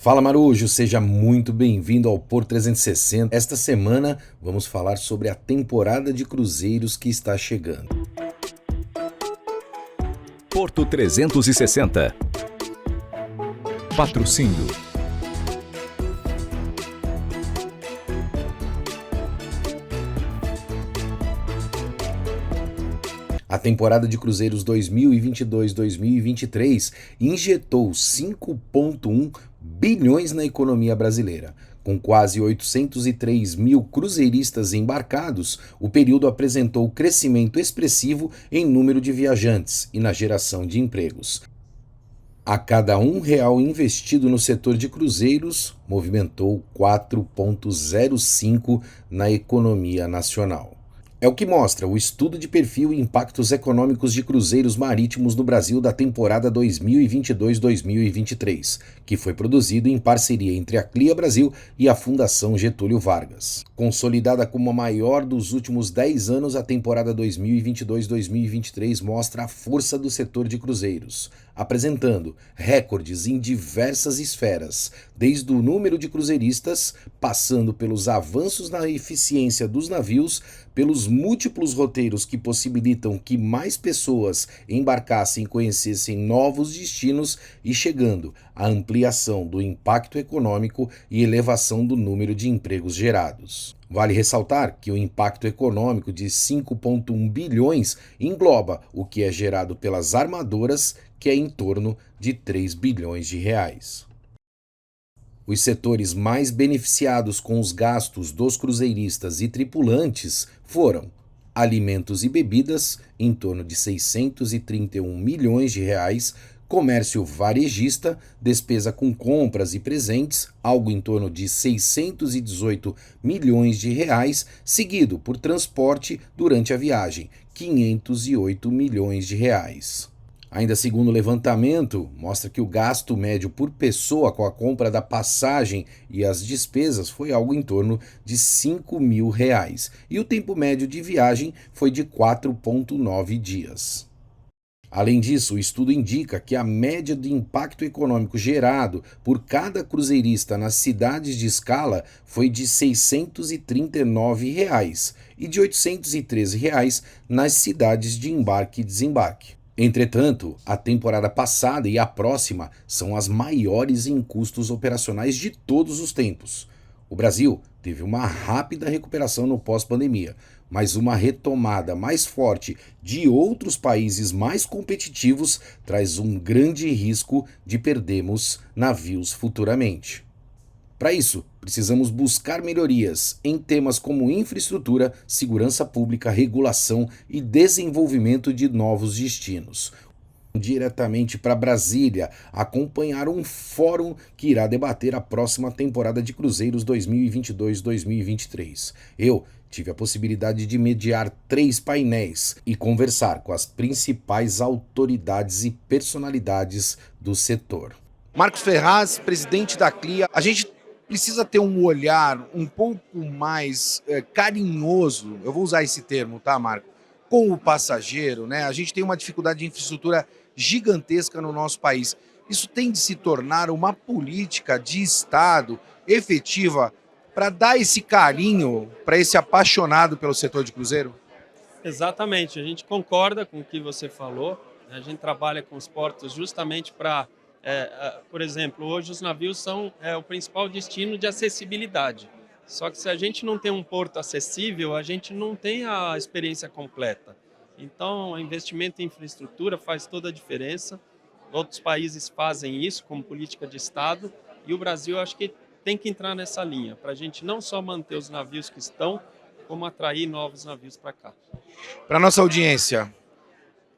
Fala Marujo, seja muito bem-vindo ao Porto 360. Esta semana vamos falar sobre a temporada de cruzeiros que está chegando. Porto 360. Patrocínio. A temporada de cruzeiros 2022-2023 injetou 5,1 bilhões na economia brasileira. Com quase 803 mil cruzeiristas embarcados, o período apresentou crescimento expressivo em número de viajantes e na geração de empregos. A cada R$ 1 investido no setor de cruzeiros, movimentou 4,05 na economia nacional. É o que mostra o estudo de perfil e impactos econômicos de cruzeiros marítimos no Brasil da temporada 2022-2023, que foi produzido em parceria entre a CLIA Brasil e a Fundação Getúlio Vargas. Consolidada como a maior dos últimos 10 anos, a temporada 2022-2023 mostra a força do setor de cruzeiros, apresentando recordes em diversas esferas, desde o número de cruzeiristas, passando pelos avanços na eficiência dos navios, pelos múltiplos roteiros que possibilitam que mais pessoas embarcassem e conhecessem novos destinos e chegando à ampliação do impacto econômico e elevação do número de empregos gerados. Vale ressaltar que o impacto econômico de 5,1 bilhões engloba o que é gerado pelas armadoras, que é em torno de 3 bilhões de reais. Os setores mais beneficiados com os gastos dos cruzeiristas e tripulantes foram alimentos e bebidas, em torno de 631 milhões de reais, comércio varejista, despesa com compras e presentes, algo em torno de 618 milhões de reais, seguido por transporte durante a viagem, 508 milhões de reais. Ainda segundo o levantamento, mostra que o gasto médio por pessoa com a compra da passagem e as despesas foi algo em torno de R$ 5.000 e o tempo médio de viagem foi de 4,9 dias. Além disso, o estudo indica que a média de impacto econômico gerado por cada cruzeirista nas cidades de escala foi de R$ 639 e de R$ 813 nas cidades de embarque e desembarque. Entretanto, a temporada passada e a próxima são as maiores em custos operacionais de todos os tempos. O Brasil teve uma rápida recuperação no pós-pandemia, mas uma retomada mais forte de outros países mais competitivos traz um grande risco de perdermos navios futuramente. Para isso, precisamos buscar melhorias em temas como infraestrutura, segurança pública, regulação e desenvolvimento de novos destinos. Diretamente para Brasília, acompanhar um fórum que irá debater a próxima temporada de cruzeiros 2022-2023. Eu tive a possibilidade de mediar 3 painéis e conversar com as principais autoridades e personalidades do setor. Marcos Ferraz, presidente da CLIA, a gente precisa ter um olhar um pouco mais carinhoso, eu vou usar esse termo, tá, Marco? Com o passageiro, né? A gente tem uma dificuldade de infraestrutura gigantesca no nosso país. Isso tem de se tornar uma política de Estado efetiva para dar esse carinho para esse apaixonado pelo setor de cruzeiro? Exatamente, a gente concorda com o que você falou. A gente trabalha com os portos justamente para, por exemplo, hoje os navios são o principal destino de acessibilidade. Só que se a gente não tem um porto acessível, a gente não tem a experiência completa. Então, o investimento em infraestrutura faz toda a diferença. Outros países fazem isso como política de Estado e o Brasil acho que tem que entrar nessa linha, para a gente não só manter os navios que estão, como atrair novos navios para cá. Para nossa audiência,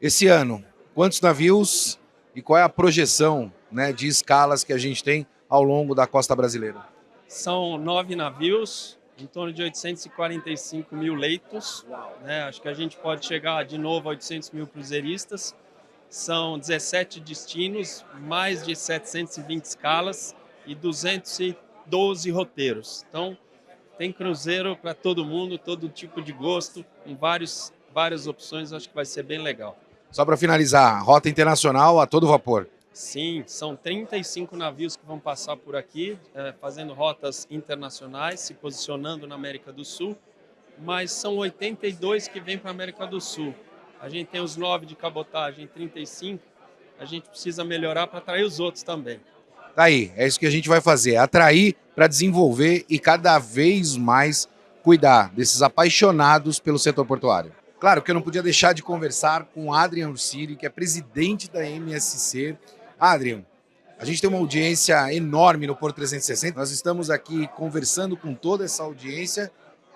esse ano, quantos navios e qual é a projeção, né, de escalas que a gente tem ao longo da costa brasileira? São 9 navios, em torno de 845 mil leitos. Né? Acho que a gente pode chegar de novo a 800 mil cruzeiristas. São 17 destinos, mais de 720 escalas e 212 roteiros. Então, tem cruzeiro para todo mundo, todo tipo de gosto, com várias opções. Acho que vai ser bem legal. Só para finalizar, rota internacional a todo vapor. Sim, são 35 navios que vão passar por aqui, fazendo rotas internacionais, se posicionando na América do Sul, mas são 82 que vêm para a América do Sul. A gente tem os 9 de cabotagem, 35, a gente precisa melhorar para atrair os outros também. Tá aí, é isso que a gente vai fazer, atrair para desenvolver e cada vez mais cuidar desses apaixonados pelo setor portuário. Claro que eu não podia deixar de conversar com Adrian Ursiri, que é presidente da MSC. Adrian, a gente tem uma audiência enorme no Porto 360, nós estamos aqui conversando com toda essa audiência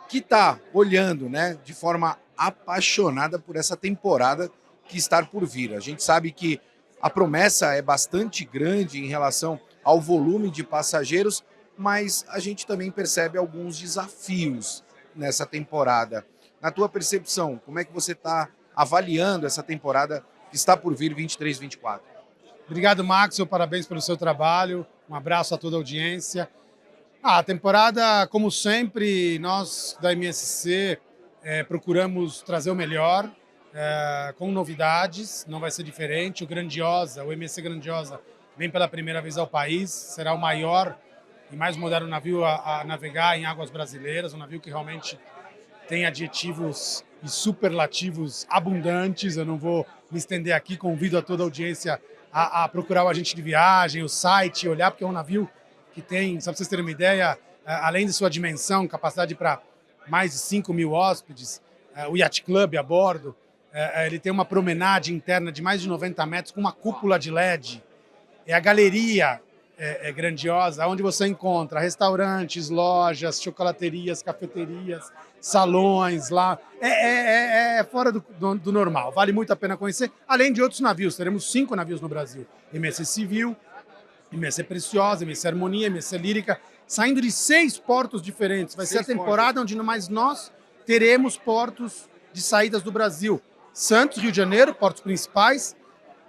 que está olhando, né, de forma apaixonada por essa temporada que está por vir. A gente sabe que a promessa é bastante grande em relação ao volume de passageiros, mas a gente também percebe alguns desafios nessa temporada. Na tua percepção, como é que você está avaliando essa temporada que está por vir 23-24? Obrigado, Maxwell, parabéns pelo seu trabalho, um abraço a toda a audiência. A temporada, como sempre, nós da MSC procuramos trazer o melhor, com novidades, não vai ser diferente. O MSC Grandiosa vem pela primeira vez ao país, será o maior e mais moderno navio a navegar em águas brasileiras, um navio que realmente tem adjetivos e superlativos abundantes. Eu não vou me estender aqui, convido a toda a audiência a procurar o agente de viagem, o site, olhar, porque é um navio que tem, só para vocês terem uma ideia, além de sua dimensão, capacidade para mais de 5 mil hóspedes, o Yacht Club a bordo, ele tem uma promenade interna de mais de 90 metros com uma cúpula de LED. A galeria grandiosa, onde você encontra restaurantes, lojas, chocolaterias, cafeterias, salões lá. É fora do normal, vale muito a pena conhecer, além de outros navios. Teremos 5 navios no Brasil: MSC Civil, MSC Preciosa, MSC Harmonia, MSC Lírica, saindo de 6 portos diferentes. Vai ser a temporada onde nós teremos portos de saídas do Brasil: Santos, Rio de Janeiro, portos principais,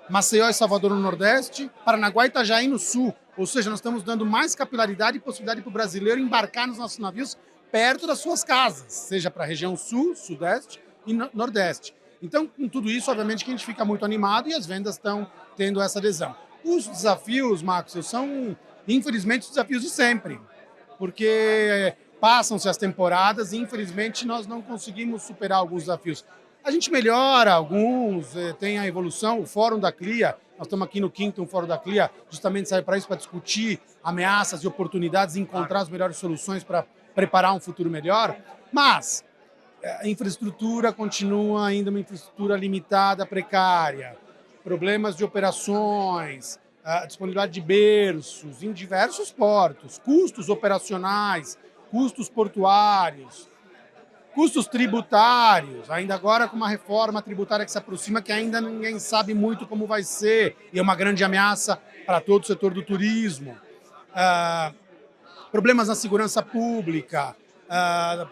Maceió e Salvador no Nordeste, Paranaguá e Itajaí no Sul. Ou seja, nós estamos dando mais capilaridade e possibilidade para o brasileiro embarcar nos nossos navios perto das suas casas, seja para a região Sul, Sudeste e Nordeste. Então, com tudo isso, obviamente que a gente fica muito animado e as vendas estão tendo essa adesão. Os desafios, Maxwell, são, infelizmente, os desafios de sempre, porque passam-se as temporadas e, infelizmente, nós não conseguimos superar alguns desafios. A gente melhora alguns, tem a evolução, o Fórum da CLIA, nós estamos aqui no 5º Fórum da CLIA, justamente sai para isso, para discutir ameaças e oportunidades e encontrar as melhores soluções para preparar um futuro melhor, mas a infraestrutura continua ainda uma infraestrutura limitada, precária, problemas de operações, disponibilidade de berços em diversos portos, custos operacionais, custos portuários, custos tributários, ainda agora com uma reforma tributária que se aproxima, que ainda ninguém sabe muito como vai ser, e é uma grande ameaça para todo o setor do turismo. Problemas na segurança pública,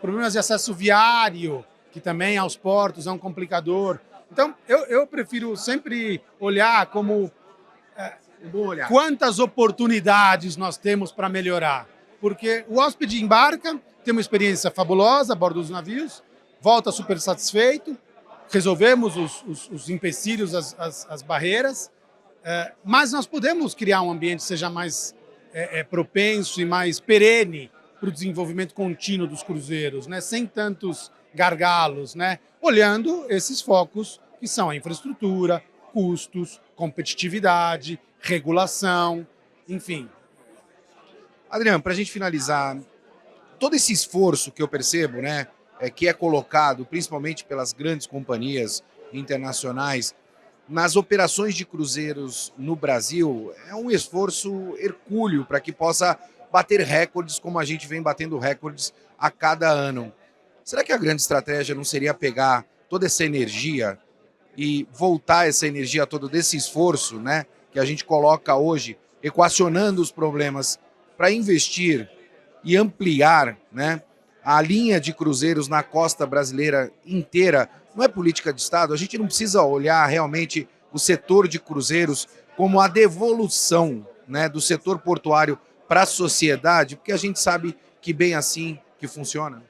problemas de acesso viário, que também aos portos é um complicador. Então, eu prefiro sempre olhar como quantas oportunidades nós temos para melhorar. Porque o hóspede embarca, tem uma experiência fabulosa a bordo dos navios, volta super satisfeito, resolvemos os empecilhos, as barreiras, mas nós podemos criar um ambiente que seja mais propenso e mais perene para o desenvolvimento contínuo dos cruzeiros, né? Sem tantos gargalos, né? Olhando esses focos que são a infraestrutura, custos, competitividade, regulação, enfim. Adriano, para a gente finalizar, todo esse esforço que eu percebo, né, que é colocado principalmente pelas grandes companhias internacionais nas operações de cruzeiros no Brasil, é um esforço hercúleo para que possa bater recordes como a gente vem batendo recordes a cada ano. Será que a grande estratégia não seria pegar toda essa energia e voltar essa energia toda desse esforço, né, que a gente coloca hoje, equacionando os problemas, para investir e ampliar, né, a linha de cruzeiros na costa brasileira inteira? Não é política de Estado, a gente não precisa olhar realmente o setor de cruzeiros como a devolução, né, do setor portuário para a sociedade, porque a gente sabe que bem assim que funciona?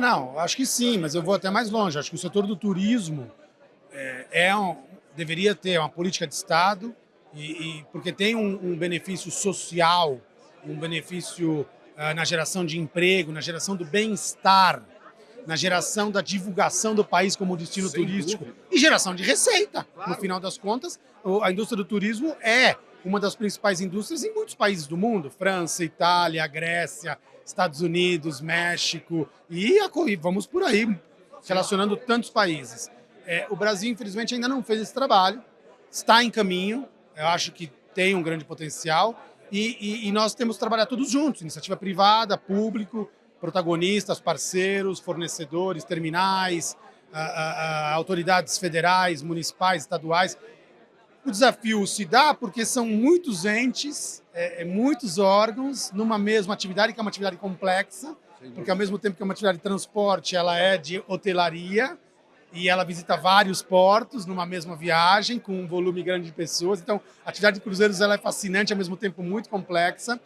Não, acho que sim, mas eu vou até mais longe. Acho que o setor do turismo deveria ter uma política de Estado porque tem um benefício social, um benefício na geração de emprego, na geração do bem-estar, na geração da divulgação do país como destino turístico e geração de receita. Claro. No final das contas, a indústria do turismo é uma das principais indústrias em muitos países do mundo, França, Itália, Grécia, Estados Unidos, México e vamos por aí, relacionando tantos países. O Brasil, infelizmente, ainda não fez esse trabalho, está em caminho, eu acho que tem um grande potencial e nós temos que trabalhar todos juntos, iniciativa privada, público, protagonistas, parceiros, fornecedores, terminais, autoridades federais, municipais, estaduais. O desafio se dá porque são muitos entes, muitos órgãos numa mesma atividade, que é uma atividade complexa, porque ao mesmo tempo que é uma atividade de transporte, ela é de hotelaria e ela visita vários portos numa mesma viagem, com um volume grande de pessoas. Então, a atividade de cruzeiros ela é fascinante, ao mesmo tempo muito complexa.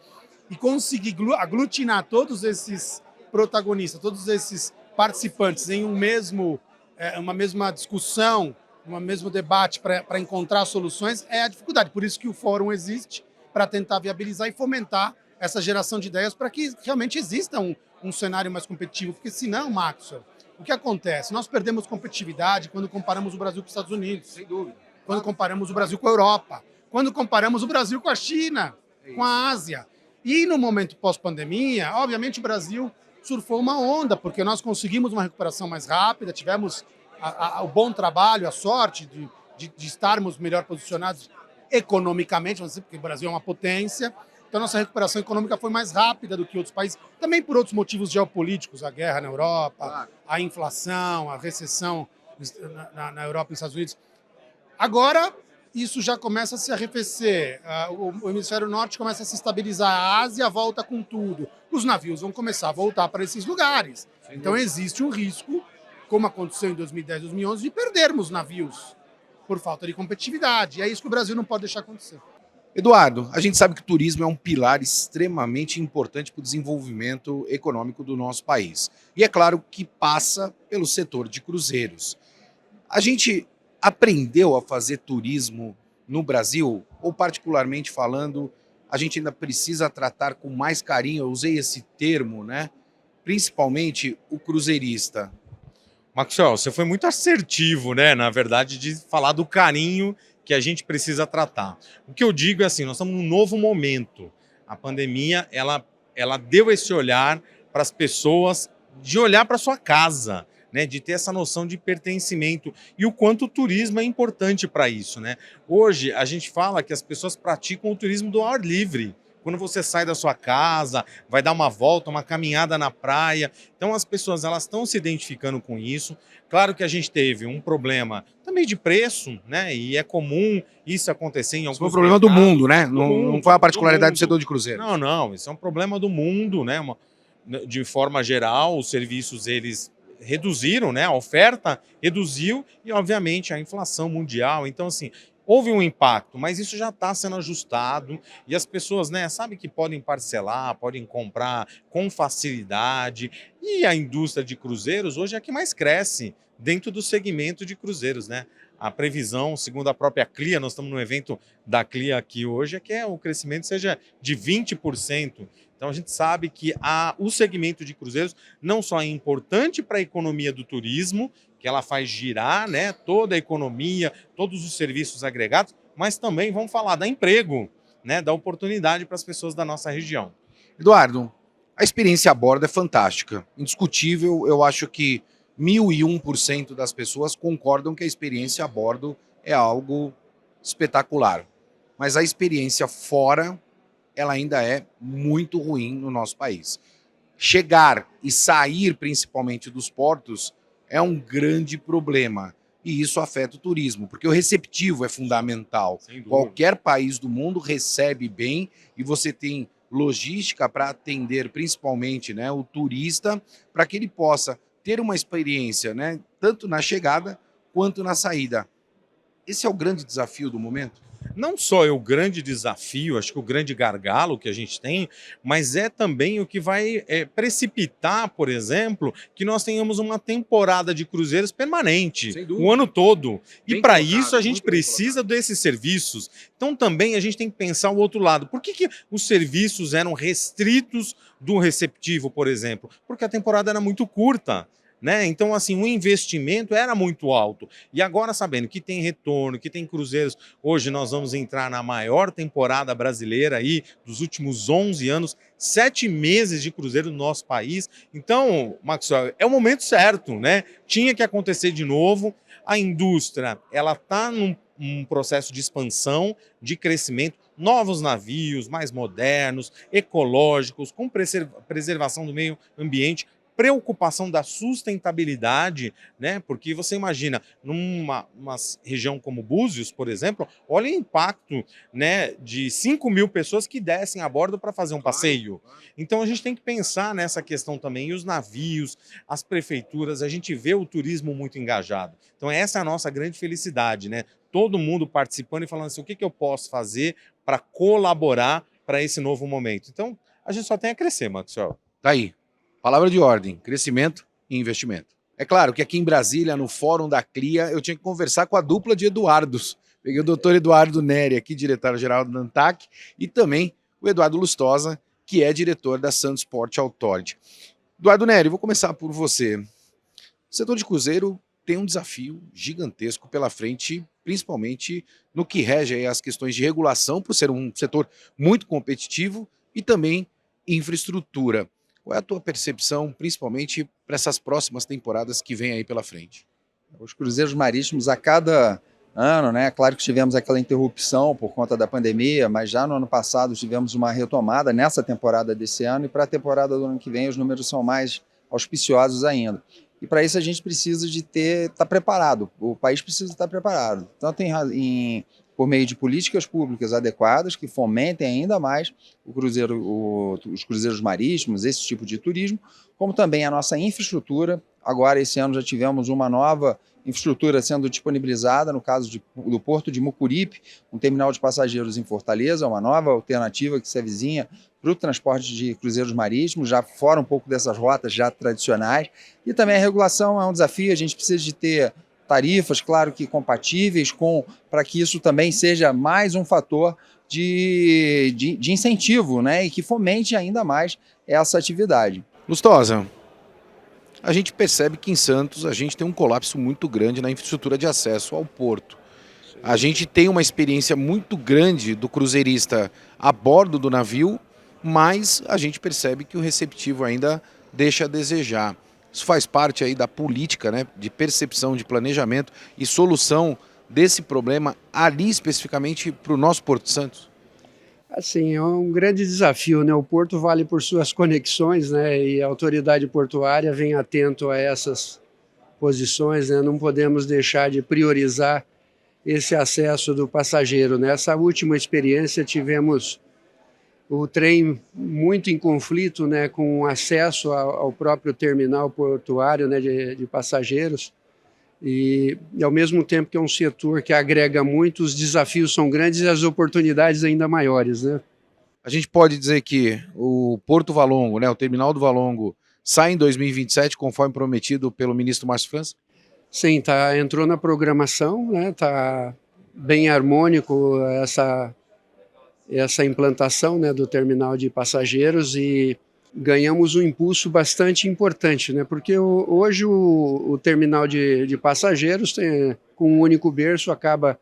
E conseguir aglutinar todos esses protagonistas, todos esses participantes em uma mesma discussão, um mesmo debate para encontrar soluções é a dificuldade. Por isso que o fórum existe, para tentar viabilizar e fomentar essa geração de ideias para que realmente exista um cenário mais competitivo. Porque senão, Maxwell, o que acontece? Nós perdemos competitividade quando comparamos o Brasil com os Estados Unidos. Sem dúvida. Quando comparamos o Brasil com a Europa. Quando comparamos o Brasil com a China, com a Ásia. E no momento pós-pandemia, obviamente o Brasil surfou uma onda, porque nós conseguimos uma recuperação mais rápida, tivemos o bom trabalho, a sorte de estarmos melhor posicionados economicamente, vamos dizer, porque o Brasil é uma potência. Então, nossa recuperação econômica foi mais rápida do que outros países, também por outros motivos geopolíticos, a guerra na Europa, a inflação, a recessão na Europa e nos Estados Unidos. Agora, isso já começa a se arrefecer, o hemisfério norte começa a se estabilizar, a Ásia volta com tudo, os navios vão começar a voltar para esses lugares. Então existe um risco, como aconteceu em 2010, 2011, de perdermos navios por falta de competitividade. E é isso que o Brasil não pode deixar acontecer. Eduardo, a gente sabe que o turismo é um pilar extremamente importante para o desenvolvimento econômico do nosso país. E é claro que passa pelo setor de cruzeiros. A gente aprendeu a fazer turismo no Brasil, ou particularmente falando, a gente ainda precisa tratar com mais carinho, eu usei esse termo, né? Principalmente o cruzeirista. Maxwell, você foi muito assertivo, né? Na verdade, de falar do carinho que a gente precisa tratar. O que eu digo é assim, nós estamos num novo momento. A pandemia, ela deu esse olhar para as pessoas, de olhar para sua casa, né, de ter essa noção de pertencimento e o quanto o turismo é importante para isso, né? Hoje a gente fala que as pessoas praticam o turismo do ar livre. Quando você sai da sua casa, vai dar uma volta, uma caminhada na praia. Então as pessoas elas estão se identificando com isso. Claro que a gente teve um problema também de preço, né? E é comum isso acontecer em alguns mercados. Foi um problema do mundo, né? Não foi a particularidade do setor de cruzeiros. Não. Isso é um problema do mundo, né? De forma geral, os serviços eles reduziram, né? A oferta reduziu e, obviamente, a inflação mundial. Então, assim, houve um impacto, mas isso já está sendo ajustado e as pessoas, né, sabem que podem parcelar, podem comprar com facilidade. E a indústria de cruzeiros hoje é a que mais cresce dentro do segmento de cruzeiros, né? A previsão, segundo a própria CLIA, nós estamos no evento da CLIA aqui hoje, é que o crescimento seja de 20%. Então a gente sabe que o segmento de cruzeiros não só é importante para a economia do turismo, que ela faz girar, né, toda a economia, todos os serviços agregados, mas também vamos falar da emprego, né, da oportunidade para as pessoas da nossa região. Eduardo, a experiência a bordo é fantástica, indiscutível. Eu acho que 1001% das pessoas concordam que a experiência a bordo é algo espetacular. Mas a experiência fora, ela ainda é muito ruim no nosso país. Chegar e sair, principalmente dos portos, é um grande problema. E isso afeta o turismo, porque o receptivo é fundamental. Qualquer país do mundo recebe bem e você tem logística para atender, principalmente, né, o turista, para que ele possa ter uma experiência, né, tanto na chegada quanto na saída. Esse é o grande desafio do momento? não só é o grande desafio, acho que o grande gargalo que a gente tem, mas é também o que vai precipitar, por exemplo, que nós tenhamos uma temporada de cruzeiros permanente, o ano todo. E para isso a gente precisa desses serviços. Então também a gente tem que pensar o outro lado. Por que os serviços eram restritos do receptivo, por exemplo? Porque a temporada era muito curta. Né? Então, assim, o investimento era muito alto. E agora, sabendo que tem retorno, que tem cruzeiros, hoje nós vamos entrar na maior temporada brasileira aí dos últimos 11 anos, 7 meses de cruzeiro no nosso país. Então, Maxwell, é o momento certo, né? Tinha que acontecer de novo. A indústria, ela está num processo de expansão, de crescimento, novos navios mais modernos, ecológicos, com preservação do meio ambiente, preocupação da sustentabilidade, né? Porque você imagina, numa região como Búzios, por exemplo, olha o impacto, né, de 5.000 pessoas que descem a bordo para fazer um passeio. Então a gente tem que pensar nessa questão também, e os navios, as prefeituras, a gente vê o turismo muito engajado. Então essa é a nossa grande felicidade, né? Todo mundo participando e falando assim, o que eu posso fazer para colaborar para esse novo momento? Então a gente só tem a crescer, Maxwell. Tá aí. Palavra de ordem, crescimento e investimento. É claro que aqui em Brasília, no Fórum da CLIA, eu tinha que conversar com a dupla de Eduardos. Peguei o doutor Eduardo Neri, aqui, diretor-geral da ANTAC, e também o Eduardo Lustosa, que é diretor da Santos Port Authority. Eduardo Neri, vou começar por você. O setor de cruzeiro tem um desafio gigantesco pela frente, principalmente no que rege aí as questões de regulação, por ser um setor muito competitivo, e também infraestrutura. Qual é a tua percepção, principalmente para essas próximas temporadas que vêm aí pela frente? Os cruzeiros marítimos, a cada ano, né? Claro que tivemos aquela interrupção por conta da pandemia, mas já no ano passado tivemos uma retomada nessa temporada desse ano, e para a temporada do ano que vem os números são mais auspiciosos ainda. E para isso a gente precisa de estar preparado, o país precisa estar preparado, tanto por meio de políticas públicas adequadas que fomentem ainda mais os cruzeiros marítimos, esse tipo de turismo, como também a nossa infraestrutura. Agora, esse ano, já tivemos uma nova infraestrutura sendo disponibilizada, no caso do Porto de Mucuripe, um terminal de passageiros em Fortaleza, uma nova alternativa que se avizinha para o transporte de cruzeiros marítimos, já fora um pouco dessas rotas já tradicionais. E também a regulação é um desafio, a gente precisa de ter tarifas, claro que compatíveis, para que isso também seja mais um fator de incentivo, né, e que fomente ainda mais essa atividade. Lustosa, a gente percebe que em Santos a gente tem um colapso muito grande na infraestrutura de acesso ao porto. A gente tem uma experiência muito grande do cruzeirista a bordo do navio, mas a gente percebe que o receptivo ainda deixa a desejar. Isso faz parte aí da política, né, de percepção, de planejamento e solução desse problema ali especificamente para o nosso Porto Santos? Assim, é um grande desafio, né? O Porto vale por suas conexões, né? E a autoridade portuária vem atento a essas posições, né? Não podemos deixar de priorizar esse acesso do passageiro. Nessa última experiência tivemos o trem muito em conflito, né, com acesso ao próprio terminal portuário, né, de passageiros, e ao mesmo tempo que é um setor que agrega muito, os desafios são grandes e as oportunidades ainda maiores, né? A gente pode dizer que o Porto Valongo, né, o terminal do Valongo, sai em 2027, conforme prometido pelo ministro Márcio França? Sim, entrou na programação, né, tá bem harmônico essa implantação, né, do terminal de passageiros, e ganhamos um impulso bastante importante, né, porque hoje o terminal de passageiros com um único berço acaba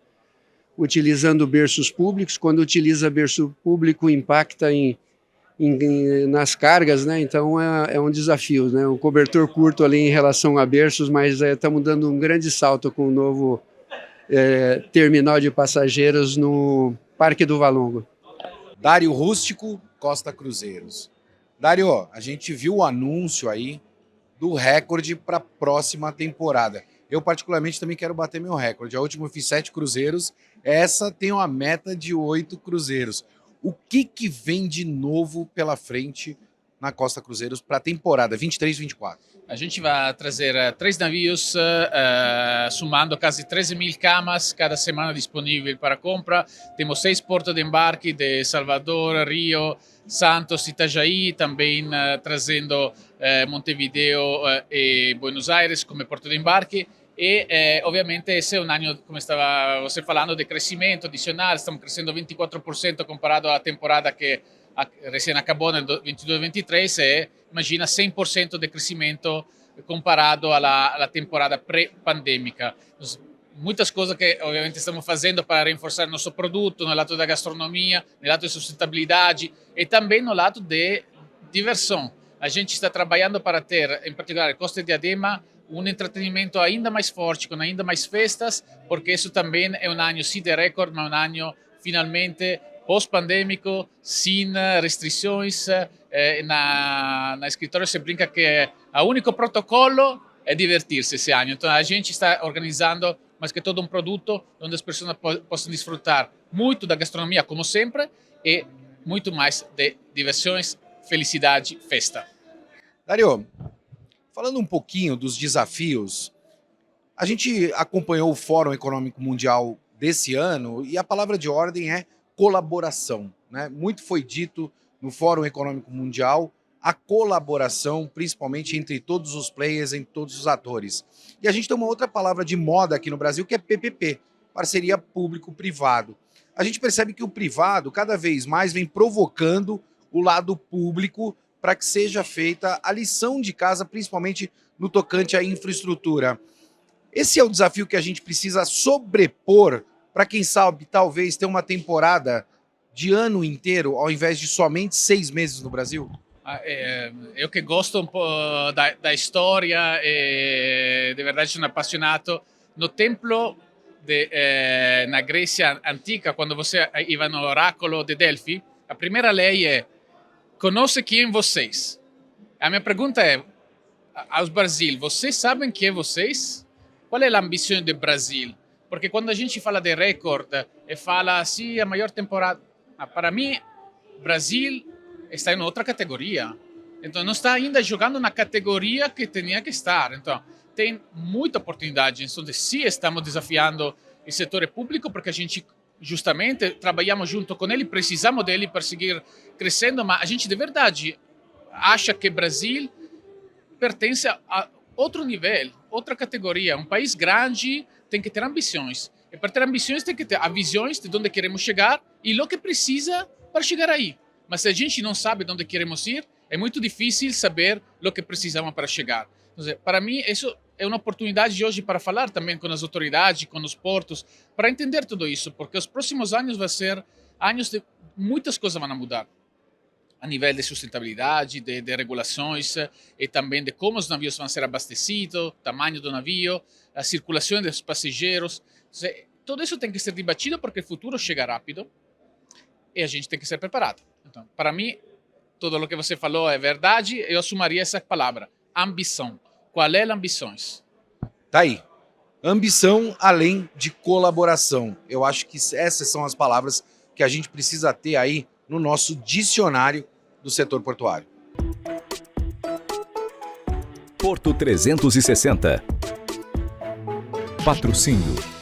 utilizando berços públicos. Quando utiliza berço público, impacta nas cargas, né, então é um desafio, né, um cobertor curto ali em relação a berços, mas estamos dando um grande salto com o novo terminal de passageiros no Parque do Valongo. Dário Rústico, Costa Cruzeiros. Dário, a gente viu o anúncio aí do recorde para a próxima temporada. Eu particularmente também quero bater meu recorde. A última eu fiz 7 cruzeiros, essa tem uma meta de 8 cruzeiros. O que vem de novo pela frente na Costa Cruzeiros para a temporada 23-24? A gente vai trazer 3 navios, somando quase 13.000 camas cada semana disponível para compra. Temos 6 portos de embarque de Salvador, Rio, Santos, Itajaí, também trazendo Montevideo e Buenos Aires como porto de embarque. E ovviamente esse é um ano, como estava você falando, de crescimento adicional. Estamos crescendo 24% comparado à temporada que recém acabou no 22-23 e imagina 100% de crescimento comparado à temporada pré-pandêmica. Muitas coisas que obviamente estamos fazendo para reforçar nosso produto no lado da gastronomia, no lado de sustentabilidade e também no lado de diversão. A gente está trabalhando para ter, em particular, Costa e Diadema, um entretenimento ainda mais forte, com ainda mais festas, porque isso também é um ano sim de recorde, mas um ano finalmente pós-pandêmico, sem restrições. Na escritório se brinca que o único protocolo é divertir-se esse ano. Então a gente está organizando, mas que todo um produto onde as pessoas possam desfrutar muito da gastronomia, como sempre, e muito mais de diversões, felicidade, festa. Dario, falando um pouquinho dos desafios, a gente acompanhou o Fórum Econômico Mundial desse ano e a palavra de ordem é colaboração, né? Muito foi dito no Fórum Econômico Mundial, a colaboração, principalmente entre todos os players, entre todos os atores. E a gente tem uma outra palavra de moda aqui no Brasil, que é PPP, parceria público-privado. A gente percebe que o privado cada vez mais vem provocando o lado público para que seja feita a lição de casa, principalmente no tocante à infraestrutura. Esse é o desafio que a gente precisa sobrepor para, quem sabe, talvez ter uma temporada de ano inteiro, ao invés de somente 6 meses no Brasil? Eu que gosto um pouco da história e de verdade sono appassionato. No templo na Grécia antiga, quando você ia no oráculo de Delfi, a primeira lei é: conhece quem é vocês. A minha pergunta é aos Brasil: vocês sabem quem é vocês? Qual é a ambição do Brasil? Porque quando a gente fala de recorde e fala assim, a maior temporada, para mim, Brasil está em outra categoria. Então, não está ainda jogando na categoria que tinha que estar. Então, tem muita oportunidade. Então, sim, estamos desafiando o setor público, porque a gente, justamente, trabalhamos junto com ele, precisamos dele para seguir crescendo, mas a gente, de verdade, acha que o Brasil pertence a outro nível, outra categoria. Um país grande tem que ter ambições. E para ter ambições, tem que ter visões de onde queremos chegar e o que precisa para chegar aí. Mas se a gente não sabe onde queremos ir, é muito difícil saber o que precisamos para chegar. Então, para mim, isso é uma oportunidade de hoje para falar também com as autoridades, com os portos, para entender tudo isso, porque os próximos anos vão ser anos de muitas coisas vão mudar. A nível de sustentabilidade, de regulações e também de como os navios vão ser abastecidos, tamanho do navio, a circulação dos passageiros. Tudo isso tem que ser debatido porque o futuro chega rápido e a gente tem que ser preparado. Então, para mim, tudo o que você falou é verdade. Eu assumiria essa palavra, ambição. Qual é a ambição? Tá aí. Ambição além de colaboração. Eu acho que essas são as palavras que a gente precisa ter aí no nosso dicionário do setor portuário. Porto 360. Patrocínio